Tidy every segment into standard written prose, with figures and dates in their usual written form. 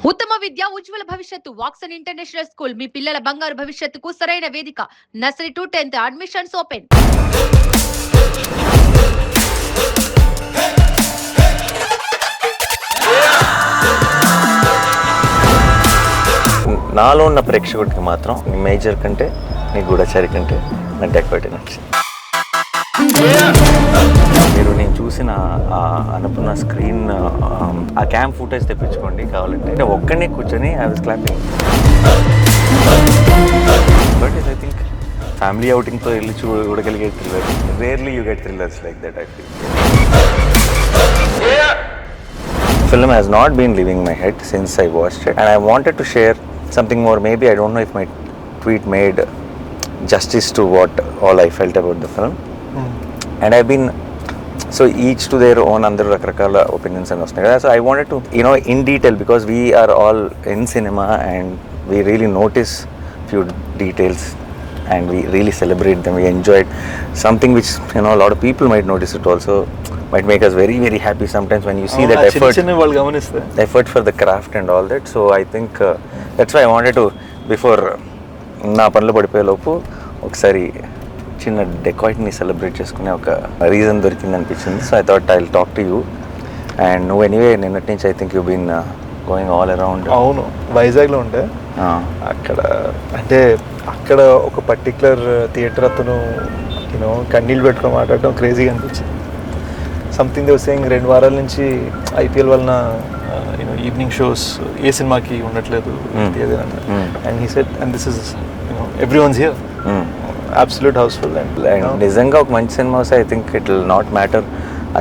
ఉత్తమ విద్య ఉజ్వల భవిష్యత్తు Woxsen international school మీ పిల్లల బంగారు భవిష్యత్తుకు సరైన వేదిక nursery to 10th admissions open. నాలో ఉన్న ప్రేక్షకుడికి మాత్రం నీ మేజర్ కంటే నీ గూఢచారి కంటే నాకు డెకోయిట్ నచ్చింది. మీరు నేను చూసిన అనుకున్న స్క్రీన్ ఆ క్యామ్ ఫుటేజ్ తెప్పించుకోండి కావాలంటే. అంటే ఒక్కనే కూర్చొని I was clapping. But I think family అవుటింగ్తో వెళ్ళి చూడగలిగే thriller rarely you get thrillers like that. I feel film has not been leaving my head since I watched it, and I wanted to share something more. Maybe I don't know if my tweet made justice to what all I felt about the film. And I've been so each to their own andaru rakrakala opinions and ostnayi kada. So I wanted to in detail, because we are all in cinema and we really notice few details and we really celebrate them. We enjoyed something which a lot of people might notice it also, might make us very very happy sometimes when you see that effort for the craft and all that. So I think that's why I wanted to, before నా పనులు పడిపోయే లోపు ఒకసారి చిన్న డెకాయిట్ని celebrate చేసుకునే ఒక reason దొరికింది అనిపించింది. So I thought I will talk to you. And నువ్వు ఎనీవే నిన్నటి నుంచి I think you been going all around. అవును, వైజాగ్లో ఉండే అక్కడ. అంటే అక్కడ ఒక పర్టికులర్ థియేటర్ అతను కన్నీళ్ళు పెట్టుకొని మాట్లాడటం క్రేజీగా అనిపించింది. సంథింగ్ దే వర్ సేయింగ్ 2 వారాల నుంచి ఐపీఎల్ వలన ఈవినింగ్ షోస్ ఏ సినిమాకి ఉండట్లేదు and he said and this is everyone's here absolute houseful. And నిజంగా ఒక మంచి సినిమా వస్తే I think it will not matter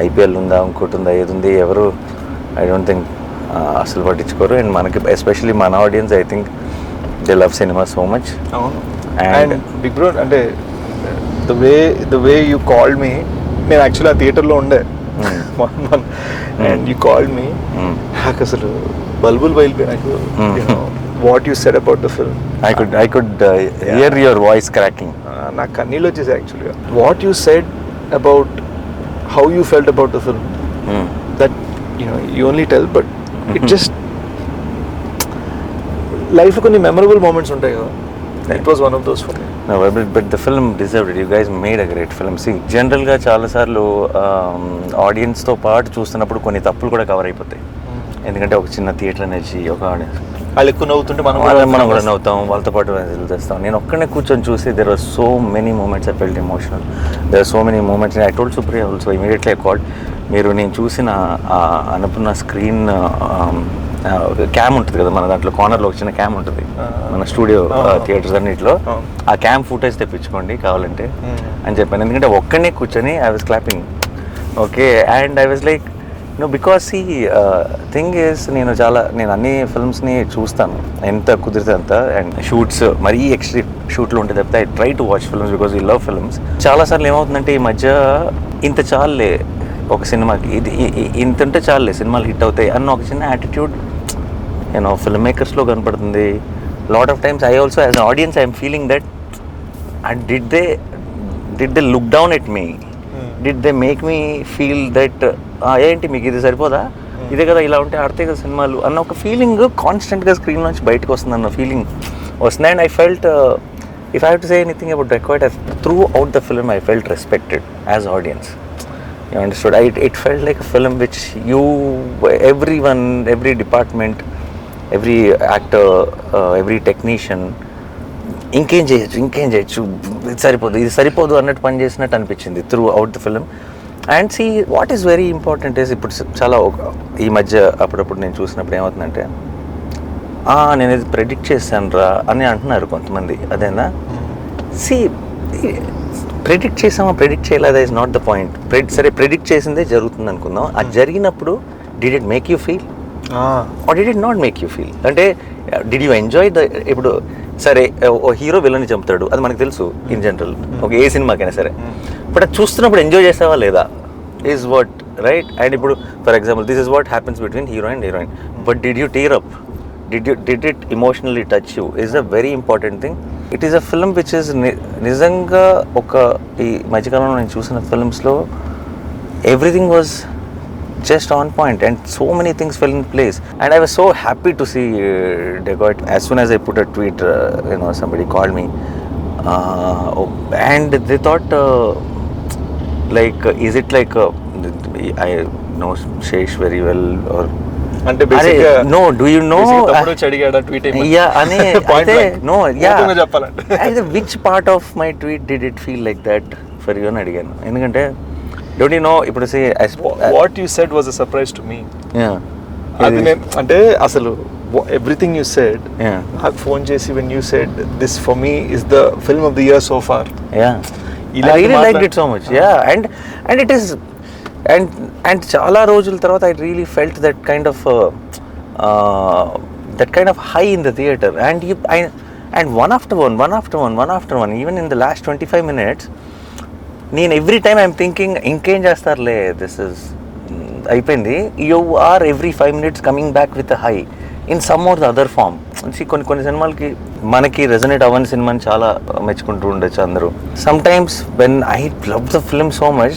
IPL ఉందా ఇంకోటి ఉందా ఏది ఉంది ఎవరు ఐ డోంట్ థింక్ అసలు పట్టించుకోరు. అండ్ మనకి ఎస్పెషలీ మన audience I think they love cinema so much. అవును. అండ్ బిగ్ బ్రో అంటే the way you called me, నేను యాక్చువల్లీ ఆ థియేటర్లో ఉండే అండ్ యూ కాల్డ్ మీ, నాకు అసలు బల్బుల్ బయలుపోయి నాకు what you said about the film. I could hear your voice cracking. నాకు కన్నీళ్ళు వచ్చేసి యాక్చువల్గా. What you said about how you felt about the film, that you only tell, but it just లైఫ్లో కొన్ని memorable moments ఉంటాయి కదా. It was one of those for me. No, but the film deserved it. You guys made a great film. See, జనరల్గా చాలాసార్లు ఆడియన్స్తో పాటు చూస్తున్నప్పుడు కొన్ని తప్పులు కూడా కవర్ అయిపోతాయి. ఎందుకంటే ఒక చిన్న థియేటర్ అనేది ఒక ఆడియన్స్ వాళ్ళు ఎక్కువ నవ్వుతుంటే మనం కూడా నవ్వుతాం, వాళ్ళతో పాటు చేస్తాం. నేను ఒక్కనే కూర్చొని చూసి there are so many moments I felt emotional. There are so many moments. I told Supriya also immediately I called. మీరు నేను చూసిన అనుకున్న స్క్రీన్ క్యామ్ ఉంటుంది కదా మన దాంట్లో, కార్నర్లో ఒక చిన్న క్యామ్ ఉంటుంది మన స్టూడియో థియేటర్స్ అన్నింటిలో. ఆ క్యామ్ ఫుటేజ్ తెప్పించుకోండి కావాలంటే అని చెప్పాను. ఎందుకంటే ఒక్కనే కూర్చొని I was clapping. Okay. And I was like because ఈ థింగ్ ఈస్ నేను అన్ని ఫిల్మ్స్ని చూస్తాను ఎంత కుదిరితే అంత. అండ్ షూట్స్ మరీ ఎక్స్ట్రీమ్ షూట్లు ఉంటే తప్పితే I try to watch films because ఈ లవ్ ఫిల్మ్స్. చాలాసార్లు ఏమవుతుందంటే ఈ మధ్య ఇంత చాలులే ఒక సినిమాకి, ఇది ఇంత ఉంటే చాలులే సినిమాలు హిట్ అవుతాయి అన్న ఒక చిన్న యాటిట్యూడ్ ఫిల్మ్ మేకర్స్లో కనపడుతుంది. Lot of times I also as an audience I'm feeling that and did they look down at me, did they make me feel that ఏంటి మీకు ఇది సరిపోదా, ఇదే కదా ఇలా ఉంటే ఆడితే కదా సినిమాలు అన్న ఒక ఫీలింగ్ కాన్స్టెంట్గా స్క్రీన్ నుంచి బయటకు వస్తుంది అన్న ఫీలింగ్ వస్తుంది. And I felt if I have to say anything about dacoit, through out the film I felt respected as audience. You understood? It felt like a film which everyone, every department, every actor, every technician ఇంకేం చేయొచ్చు ఇది సరిపోదు అన్నట్టు పని చేసినట్టు అనిపించింది throughout the film. And see what is very important is ఇప్పుడు చాలా ఈ మధ్య అప్పుడప్పుడు నేను చూసినప్పుడు ఏమవుతుందంటే నేను ఇది ప్రెడిక్ట్ చేశాను రా అని అంటున్నారు కొంతమంది. అదేనా? సి ప్రెడిక్ట్ చేసామా ప్రెడిక్ట్ చేయలేదా ఇస్ నాట్ ద పాయింట్. సరే ప్రెడిక్ట్ చేసిందే జరుగుతుంది అనుకుందాం. అది జరిగినప్పుడు did it make you feel or did it not make you feel? అంటే డిడ్ యూ ఎంజాయ్ ద, ఇప్పుడు సరే ఓ హీరో విలన్ని చంపుతాడు అది మనకు తెలుసు ఇన్ జనరల్, ఒక ఏ సినిమాకైనా సరే. బట్ అది చూస్తున్నప్పుడు ఎంజాయ్ చేసావా లేదా ఈజ్ వాట్ రైట్. అండ్ ఇప్పుడు for example this is what happens between hero and heroine. But did you tear up, did it emotionally touch you is a very important thing. It is a film which is నిజంగా ఒక ఈ మధ్యకాలంలో నేను చూసిన ఫిల్మ్స్లో everything was just on point, and so many things fell in place. And I was so happy to see Dacoit. As soon as I put a tweet, somebody called me, and they thought, is it like I know Sesh very well, or అంటే బేసిక్గా no, do you know? తప్పుడు చడిగాడ tweet అనే point no, yeah, చెప్పాలంటే which part of my tweet did it feel like that for you అని అడిగాను. ఎందుకంటే don't you know, ఇప్పుడు see, what you said was a surprise to me. అది నేను అంటే అసలు ఎవ్రీథింగ్ యూ సెడ్ నాకు ఫోన్ చేసి when you said this for me is the film of the year so far. I really liked it so much. And it is, and చాలా రోజుల తర్వాత I really felt that kind of high in the theater, and one after one, even in the last 25 minutes, నేను every time I'm thinking ఇంకేం చేస్తారులే, this is అయిపోయింది. You are every 5 minutes coming back with a high in some or the other form. కొన్ని సినిమాలకి మనకి resonate అవ్వని సినిమాని చాలా మెచ్చుకుంటూ ఉండొచ్చు అందరూ. Sometimes when I love the film so much,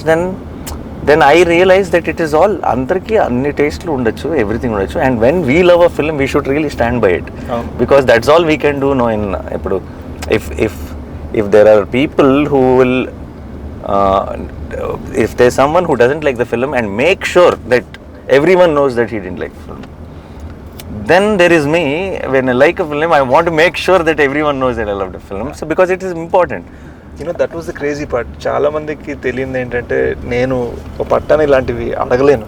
then I realize that it is all, అందరికీ అన్ని టేస్ట్లు ఉండొచ్చు, ఎవ్రీథింగ్ ఉండొచ్చు. And when we love a film, we should really stand by it, because that's all we can do. No, in ఇప్పుడు if there are people who will if there's someone who doesn't like the film and make sure that everyone knows that he didn't like the film, then there is me. When I like a film, I want to make sure that everyone knows that I loved the film, so because it is important. That was the crazy part. చాలా మందికి తెలియదు ఏంటంటే నేను ఒక పట్టాను ఇలాంటివి అడగలేను,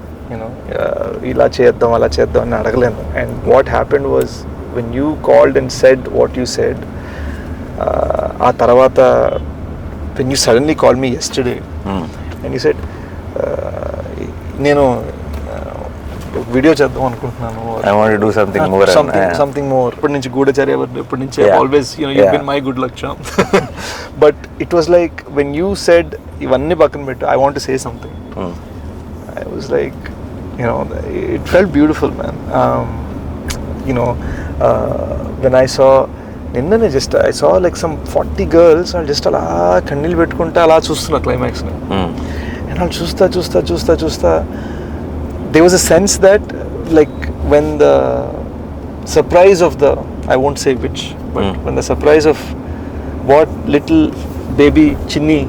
ఇలా చేద్దాం అలా చేద్దాం అని అడగలేను. And what happened was when you called and said what you said, ఆ తర్వాత when you suddenly call me yesterday and you said నేను వీడియో చేద్దాం అనుకుంటున్నాను, I want to do something more, something more. ఇప్పటి నుంచి గూఢచర్య, ఇప్పటి నుంచి always you've been my good luck charm. But it was like when you said ఇవన్నీ పక్కన పెట్టు, I want to say something. I was like, it felt beautiful, man. When I saw నిన్ననే just I saw like some 40 girls వాళ్ళు just అలా కన్నీళ్ళు పెట్టుకుంటా అలా చూస్తున్నా క్లైమాక్స్ని. And వాళ్ళు చూస్తా there was a sense that like when the surprise of the, I won't say which, but when the surprise of what little baby Chinni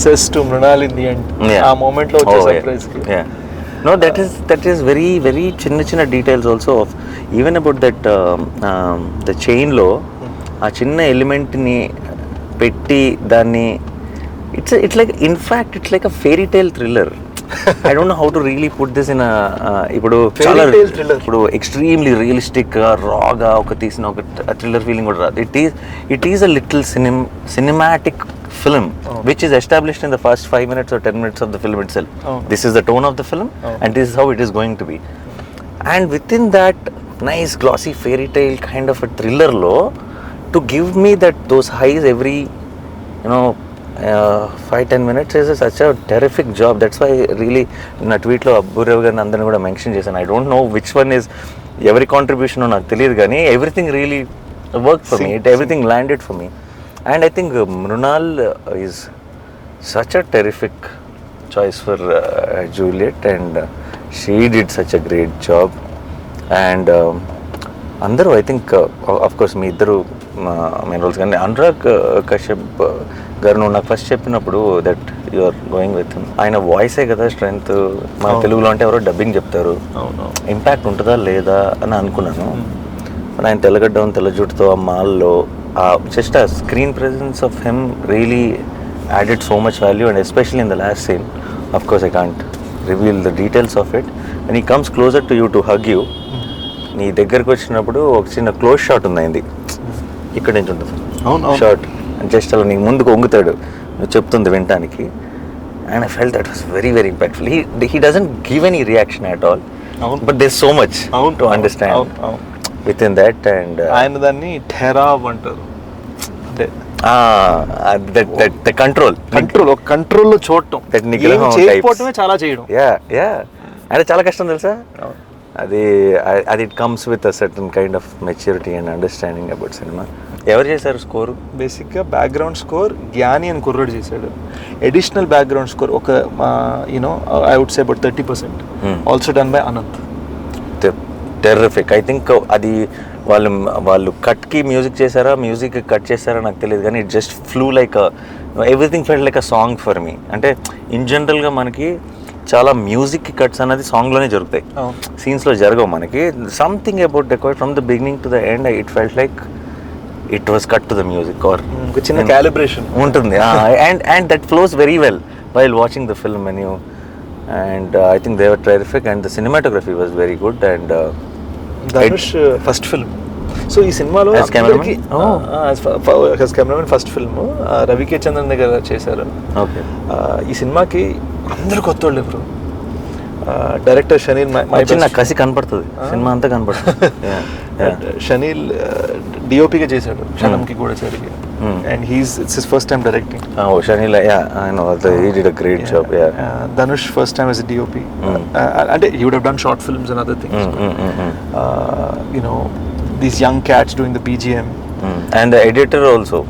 says to Mrunal in the end, a moment lo vache surprise ki. No, that is very very chinna details also of even about that the chain lo aa chinna element ni petti danni, it's like, in fact it's like a fairy tale thriller. I don't know how to really put this in a ఇప్పుడు చాలా ఇప్పుడు extremely realistic రాగా ఒక తీసిన ఒక thriller feeling కూడా రాదు. It is a little cinematic film which is established in the first 5 minutes or 10 minutes of the film itself. This is the tone of the film and this is how it is going to be, and within that nice glossy fairy tale kind of a thriller low to give me those highs every 5-10 minutes is such a terrific job. That's why really na tweet lo Aburav garu andani kuda mention chesanu. I don't know which one is every contribution naku teliyadu gaani everything really worked for me. Everything landed for me, and I think Mrunal is such a terrific choice for Juliet, and she did such a great job. And andaru I think of course me iddaru main roles gaani Anurag Kashyap గారు నువ్వు నాకు first చెప్పినప్పుడు that you are going with him, ఆయన వాయిసే కదా strength. మన తెలుగులో అంటే ఎవరో డబ్బింగ్ చెప్తారు, ఇంపాక్ట్ ఉంటుందా లేదా అని అనుకున్నాను. ఆయన తెల్లగడ్డం తెల్ల జుట్టుతో ఆ మాల్లో జస్ట్ ఆ screen presence of him really added so much value, and especially in the last scene. Of course I can't reveal the details of it. And he comes closer to you to hug you. నీ దగ్గరకు వచ్చినప్పుడు ఒక చిన్న close shot ఉంది అయింది, ఇక్కడ నుంచి ఉంటుంది షాట్, జస్ట్ అలా నీకు ముందుకు వంగుతాడు, నువ్వు చెప్తుంది వినటానికి. And I felt that was very very impactful. He doesn't give any reaction at all, but there so much to understand within that. And ఆయన దాన్ని ఠెరావ్ అంటారు, అంటే కంట్రోల్ ఒక కంట్రోల్లో చూడటం, దట్ నిగ్రహం చేయకపోవటమే చాలా చేయడం. అంటే చాలా కష్టం తెలుసా. అది it comes with a certain kind of maturity and understanding about cinema. ఎవరు చేశారు స్కోరు? బేసిక్గా బ్యాక్గ్రౌండ్ స్కోర్ జ్ఞాని అని కుర్రోడు చేశాడు. ఎడిషనల్ బ్యాక్గ్రౌండ్ స్కోర్ ఒక you know I would say about 30% also done by Ananth. Terrific. I think అది వాళ్ళు కట్కి మ్యూజిక్ చేశారా, మ్యూజిక్ కట్ చేశారా నాకు తెలియదు, కానీ it just flew like everything felt like a song for me. అంటే ఇన్ జనరల్గా మనకి చాలా మ్యూజిక్ కట్స్ అనేది సాంగ్లోనే జరుగుతాయి, సీన్స్లో జరగవు మనకి. Something about dacoit from the beginning to the end it felt like it was cut to the music or చిన్న calibration ఉంటుంది. And that flows very well while watching the film and you. And I think they were terrific and the cinematography was very good. And Danush first film. So ఈ సినిమాలో as cameraman, as cameraman first film Ravi K Chandran దగ్గర చేశారు. Okay. ఈ సినిమాకి అందరూ కొత్త వాళ్ళు bro. Director chenille చిన్న కసి కనపడుతుంది, సినిమా అంతా కనపడుతుంది. షనీల్ డిఓపిగా చేశాడు క్షణంకి కూడా సరిగ్గా. And it's his first time directing. Oh, Shanil, yeah, I know. He did a great job. Yeah. Danush first time as a DOP. And he would have done short films and other things. You know, these young cats doing the BGM. And the editor also.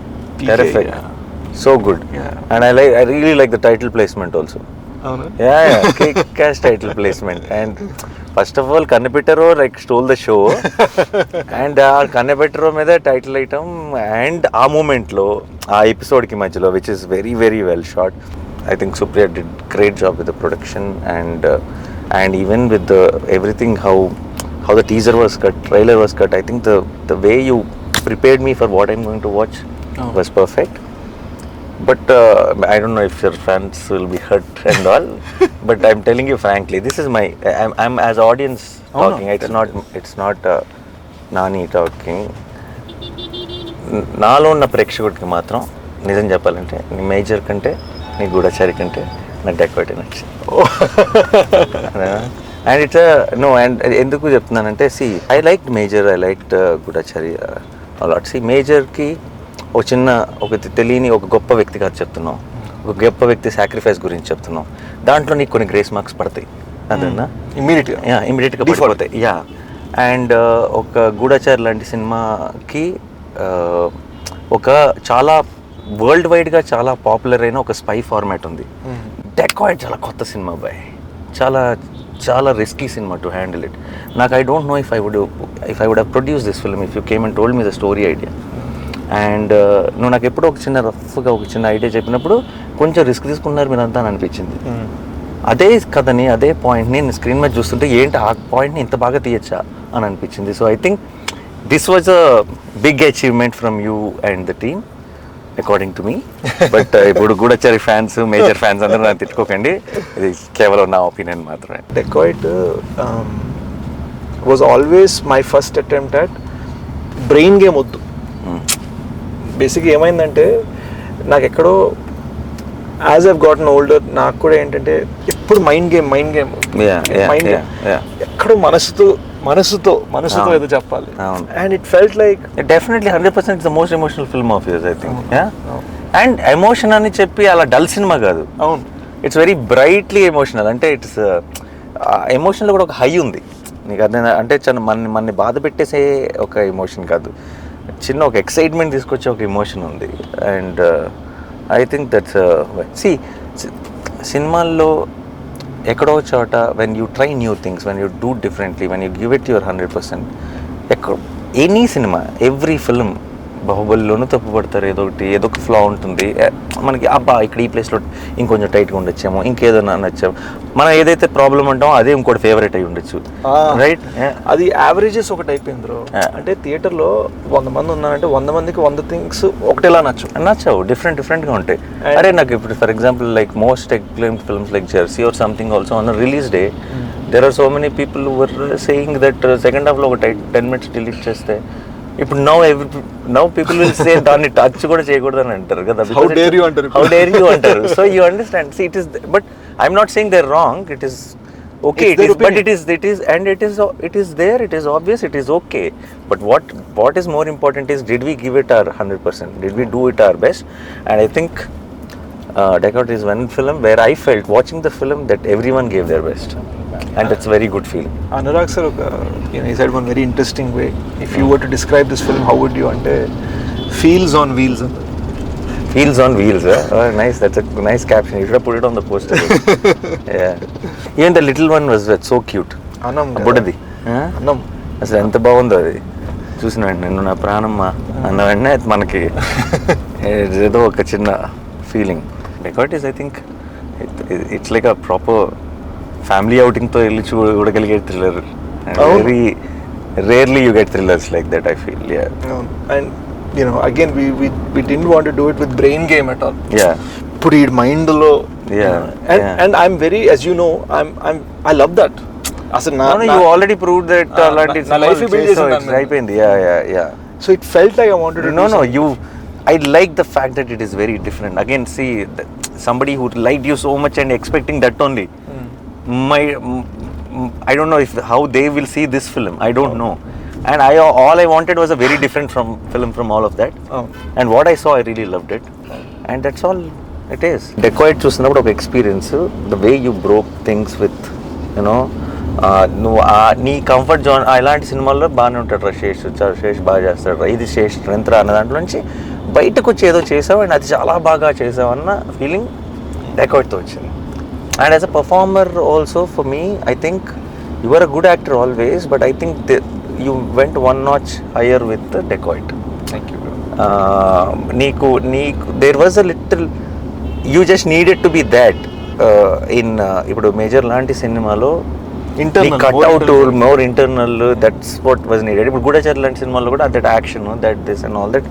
PK, terrific. Yeah. So good. Yeah. And I really like the title placement also. Yeah, kick-ass title placement. And first of all, Kannapetaro like stole the show. And Kannapetaro మీద title item and ఆ మూమెంట్లో ఆ ఎపిసోడ్కి మధ్యలో which is very very well shot. I think Supriya did great job with the production and even with the everything how the teaser was cut, trailer was cut. I think the way you prepared me for what I'm going to watch was perfect. But I don't know if your fans will be hurt and all. But I'm telling you frankly, this is my I'm as audience talking. It's not Nani talking. నాలో ఉన్న ప్రేక్షకుడికి మాత్రం నిజం చెప్పాలంటే నీ major కంటే నీ గూఢచారి కంటే నాకు డెకోయిట్ నచ్చింది. అండ్ ఇట్స్ నో అండ్ ఎందుకు చెప్తున్నానంటే I liked Major, I liked Goodachari a lot. మేజర్కి ఒక తెలియని ఒక గొప్ప వ్యక్తి కాదు చెప్తున్నాం, ఒక గొప్ప వ్యక్తి సాక్రిఫైస్ గురించి చెప్తున్నాం. దాంట్లో నీకు కొన్ని గ్రేస్ మార్క్స్ పడతాయి, అదన్నా ఇమీడియట్గా పడిపోతాయి. యా. అండ్ ఒక గూఢచారి లాంటి సినిమాకి ఒక చాలా వరల్డ్ వైడ్గా చాలా పాపులర్ అయిన ఒక స్పై ఫార్మాట్ ఉంది. డెకాయిట్ చాలా కొత్త సినిమా బాయ్, చాలా చాలా risky cinema to handle it. నాకు I don't know if I would have produce this film if you came and told me the story idea. And నువ్వు నాకు ఎప్పుడో ఒక చిన్న ఐడియా చెప్పినప్పుడు కొంచెం రిస్క్ తీసుకున్నారు మీరంతా అని అనిపించింది. అదే కథని అదే పాయింట్ని నేను స్క్రీన్ మీద చూస్తుంటే ఏంటి ఆ పాయింట్ని ఇంత బాగా తీయచ్చా అని అనిపించింది. So I think this was a big achievement from you and the team according to me. But ఇప్పుడు గూఢచారి ఫ్యాన్స్, మేజర్ ఫ్యాన్స్ అందరూ నాకు తిట్టుకోకండి, ఇది కేవలం నా ఒపీనియన్ మాత్రమే. Dacoit was always my first attempt at brain game వద్దు. బేసిక్గా ఏమైందంటే నాకు ఎక్కడో యాజ్ ఐవ్ గాటన్ ఓల్డర్ నాకు కూడా ఏంటంటే ఎప్పుడు మైండ్ గేమ్ ఎక్కడో మనసుతో ఏదో చెప్పాలి. And it felt like definitely 100% it's the most emotional film of yours I think. And emotion అని చెప్పి అలా డల్ సినిమా కాదు. అవును, ఇట్స్ వెరీ బ్రైట్లీ ఎమోషనల్. అంటే ఇట్స్ ఎమోషన్లో కూడా ఒక హై ఉంది నీకు. అదే అంటే మనని బాధ పెట్టేసే ఒక ఎమోషన్ కాదు, చిన్న ఒక ఎక్సైట్మెంట్ తీసుకొచ్చే ఒక ఎమోషన్ ఉంది. అండ్ ఐ థింక్ దట్స్ సినిమాల్లో ఎక్కడో చోట when you try new things, when you do differently, when you give it your 100%, any cinema every film బాహుబలిలోనూ తప్పు పడతారు, ఏదో ఒక ఫ్లా ఉంటుంది మనకి. అబ్బా ఇక్కడ ఈ ప్లేస్లో ఇంకొంచెం టైట్గా ఉండొచ్చేమో, ఇంకేదో నచ్చాము, మనం ఏదైతే ప్రాబ్లం అంటామో అదే ఇంకోటి ఫేవరెట్ అయి ఉండొచ్చు, రైట్? అది యావరేజెస్ ఒకటి అయిపోయింది బ్రో. అంటే థియేటర్లో 100 మంది ఉన్నారంటే 100 మందికి 100 థింగ్స్ ఒకటేలా నచ్చవు, డిఫరెంట్గా ఉంటాయి. అరే నాకు ఇప్పుడు for example like most acclaimed films like Jersey or something also on release day there are so many people who were saying that second half లో ఒక 10 minutes delete చేస్తే ఇప్పుడు now people will say దాన్ని touch కూడా చేయకూడదు అని అంటారు కదా. How dare you అంటారు. So you understand, see it is, but I'm not saying they're wrong, it is okay, it is, but it is and it is there, it is obvious, it is okay, but what is more important is did we give it our 100%, did we do it our best? And I think Dacoit is one film where I felt watching the film that everyone gave their best, and that's a very good feeling. Anurag sir, he said one very interesting way. If you were to describe this film, how would you? Ante feels on wheels. Feels on wheels. Oh, nice. That's a nice caption. You should have put it on the poster. Yeah. Even the little one was so cute. Anam. Buddhadi. Anam. అసలు ఎంత బాగుందో అది చూసిన వెంటనే నేను నా ప్రాణమ్మ అన్న వెంటనే మనకి ఏదో ఒక చిన్న feeling. Dacoit is, I think, it's like a proper family outing తో వెళ్ళి చూడగలిగే thriller. Very rarely you get thrillers like that, I feel. Yeah. And again we didn't want to do it with brain game at all. Yeah. Put it mind lo. Yeah. And I'm very, as you know, I love that. No, you already proved that అలాంటి life build చేసింది అయిపోయింది. Yeah. So it felt like I wanted to No, I like the fact that it is very different. Again, see, somebody who liked you so much and expecting that only. I don't know how they will see this film. I don't know. And all I wanted was a very different film from all of that. And what I saw, I really loved it. And that's all it is. Dacoit చూసినప్పుడు ఒక experience, the way you broke things with, నువ్వు నీ comfort zone. ఇలాంటి సినిమాల్లో బాగానే ఉంటాడు శేష్ బాగా చేస్తాడు ఇది శేష్ స్ట్రెంత్ అన్న దాంట్లో నుంచి బయటకు వచ్చి ఏదో చేసావు అండ్ అది చాలా బాగా చేసావు అన్న ఫీలింగ్ Dacoitతో వచ్చింది. And as a performer also for me, I think you are a good actor always, but I think you went one notch higher with Dacoit. Thank you, bro. నీకు there was a little, you just needed to be that in ఇప్పుడు మేజర్ లాంటి సినిమాలో cutout more internal, that's what was needed. ఇప్పుడు గూఢచారి లాంటి సినిమాల్లో కూడా that action, that this and all that.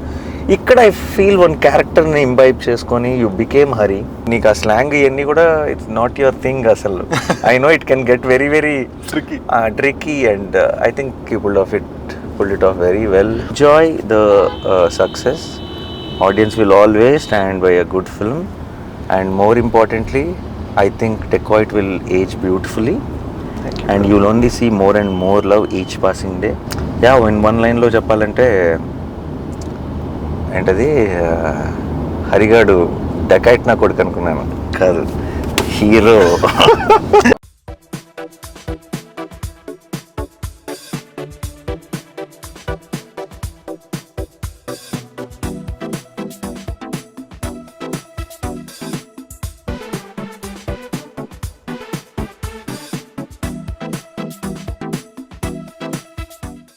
ఇక్కడ I feel one క్యారెక్టర్ని ఇంబైబ్ చేసుకొని యూ బికేమ్ హరి. నీకు ఆ స్లాంగ్ ఇవన్నీ కూడా ఇట్స్ నాట్ యువర్ థింగ్ అసలు. I know it can get very very tricky and I think you pulled it off very well. Enjoy the success. Audience will always stand by a good film, and more importantly, I think Dacoit will age beautifully. Thank you. And you'll only see more and more love each passing day. Yeah, in one line లో చెప్పాలంటే ఏంటది, హరిగాడు dacoit నా కొడుకు అనుకున్నాను, కాదు hero.